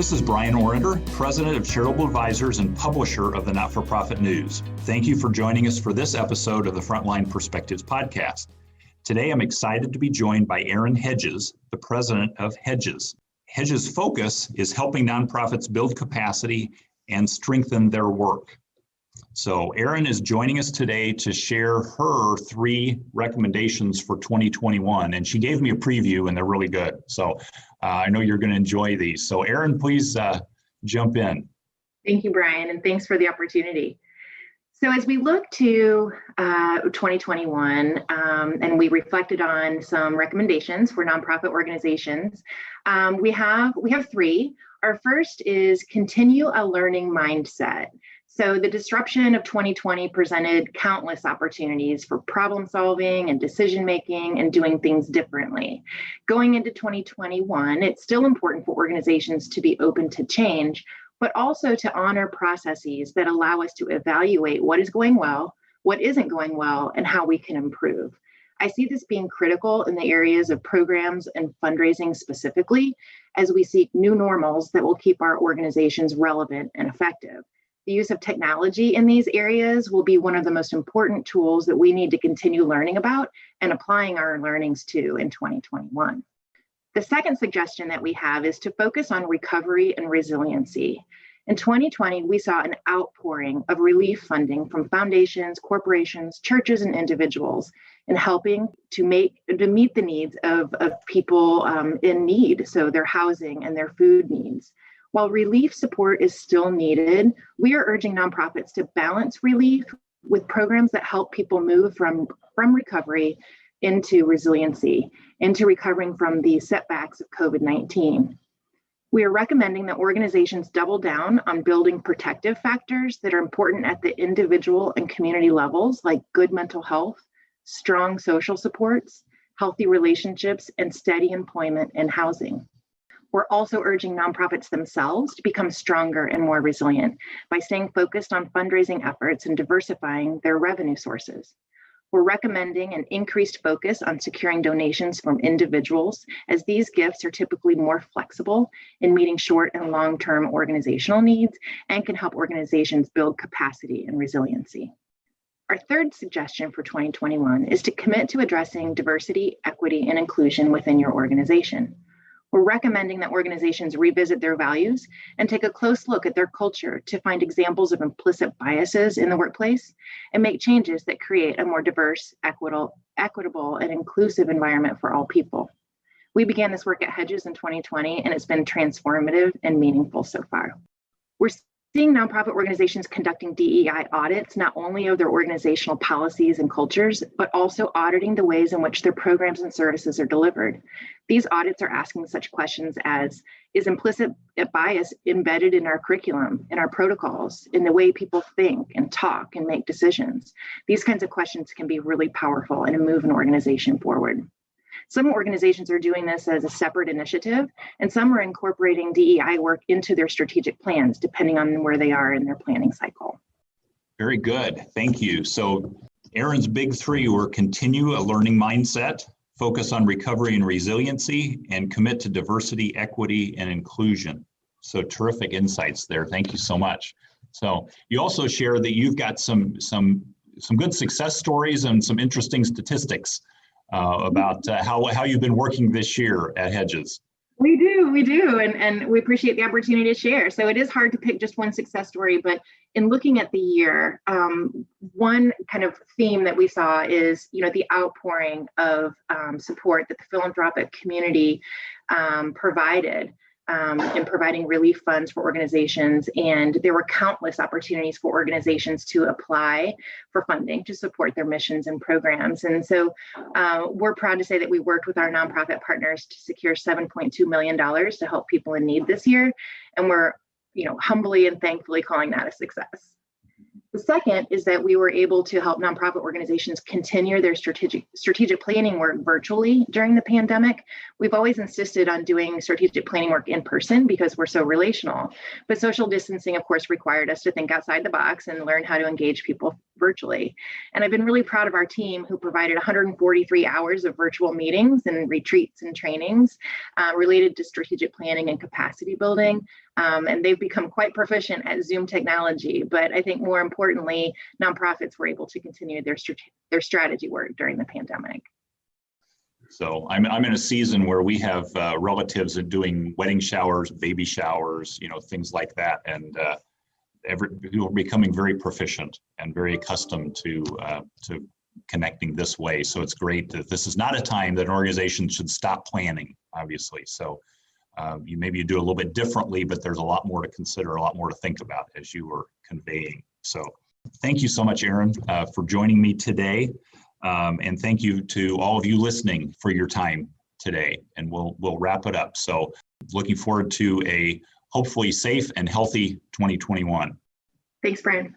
This is Brian Orender, President of Charitable Advisors and publisher of the Not-for-Profit News. Thank you for joining us for this episode of the Frontline Perspectives podcast. Today, I'm excited to be joined by Erin Hedges, the president of Hedges. Hedges' focus is helping nonprofits build capacity and strengthen their work. So Erin is joining us today to share her 3 recommendations for 2021. And she gave me a preview and they're really good. So I know you're going to enjoy these. So Erin, please jump in. Thank you, Brian, and thanks for the opportunity. So as we look to 2021 and we reflected on some recommendations for nonprofit organizations, we have 3. Our first is continue a learning mindset. So the disruption of 2020 presented countless opportunities for problem solving and decision making and doing things differently. Going into 2021, it's still important for organizations to be open to change, but also to honor processes that allow us to evaluate what is going well, what isn't going well, and how we can improve. I see this being critical in the areas of programs and fundraising specifically, as we seek new normals that will keep our organizations relevant and effective. The use of technology in these areas will be one of the most important tools that we need to continue learning about and applying our learnings to in 2021. The second suggestion that we have is to focus on recovery and resiliency. In 2020, we saw an outpouring of relief funding from foundations, corporations, churches, and individuals in helping to meet the needs of people in need, so their housing and their food needs. While relief support is still needed, we are urging nonprofits to balance relief with programs that help people move from recovery into resiliency, into recovering from the setbacks of COVID-19. We are recommending that organizations double down on building protective factors that are important at the individual and community levels, like good mental health, strong social supports, healthy relationships, and steady employment and housing. We're also urging nonprofits themselves to become stronger and more resilient by staying focused on fundraising efforts and diversifying their revenue sources. We're recommending an increased focus on securing donations from individuals, as these gifts are typically more flexible in meeting short and long-term organizational needs and can help organizations build capacity and resiliency. Our third suggestion for 2021 is to commit to addressing diversity, equity, and inclusion within your organization. We're recommending that organizations revisit their values and take a close look at their culture to find examples of implicit biases in the workplace and make changes that create a more diverse, equitable, and inclusive environment for all people. We began this work at Hedges in 2020, and it's been transformative and meaningful so far. We're seeing nonprofit organizations conducting DEI audits, not only of their organizational policies and cultures, but also auditing the ways in which their programs and services are delivered. These audits are asking such questions as, is implicit bias embedded in our curriculum, in our protocols, in the way people think and talk and make decisions? These kinds of questions can be really powerful and move an organization forward. Some organizations are doing this as a separate initiative, and some are incorporating DEI work into their strategic plans, depending on where they are in their planning cycle. Very good. Thank you. So Erin's big 3 were continue a learning mindset, focus on recovery and resiliency, and commit to diversity, equity, and inclusion. So terrific insights there. Thank you so much. So you also share that you've got some good success stories and some interesting statistics about how you've been working this year at Hedges. We do, and we appreciate the opportunity to share. So it is hard to pick just one success story, but in looking at the year, one kind of theme that we saw is, the outpouring of support that the philanthropic community provided in providing relief funds for organizations. And there were countless opportunities for organizations to apply for funding to support their missions and programs. And so we're proud to say that we worked with our nonprofit partners to secure $7.2 million to help people in need this year. And we're, humbly and thankfully calling that a success. The second is that we were able to help nonprofit organizations continue their strategic planning work virtually during the pandemic. We've always insisted on doing strategic planning work in person because we're so relational, but social distancing, of course, required us to think outside the box and learn how to engage people virtually. And I've been really proud of our team who provided 143 hours of virtual meetings and retreats and trainings related to strategic planning and capacity building. And they've become quite proficient at Zoom technology. But I think more importantly, nonprofits were able to continue their strategy work during the pandemic. So I'm in a season where we have relatives and doing wedding showers, baby showers, things like that, and people are becoming very proficient and very accustomed to connecting this way. So it's great that this is not a time that an organization should stop planning, obviously. So you do a little bit differently, but there's a lot more to consider, a lot more to think about as you were conveying. So thank you so much, Erin, for joining me today. And thank you to all of you listening for your time today. And we'll wrap it up. So looking forward to a hopefully safe and healthy 2021. Thanks, Brian.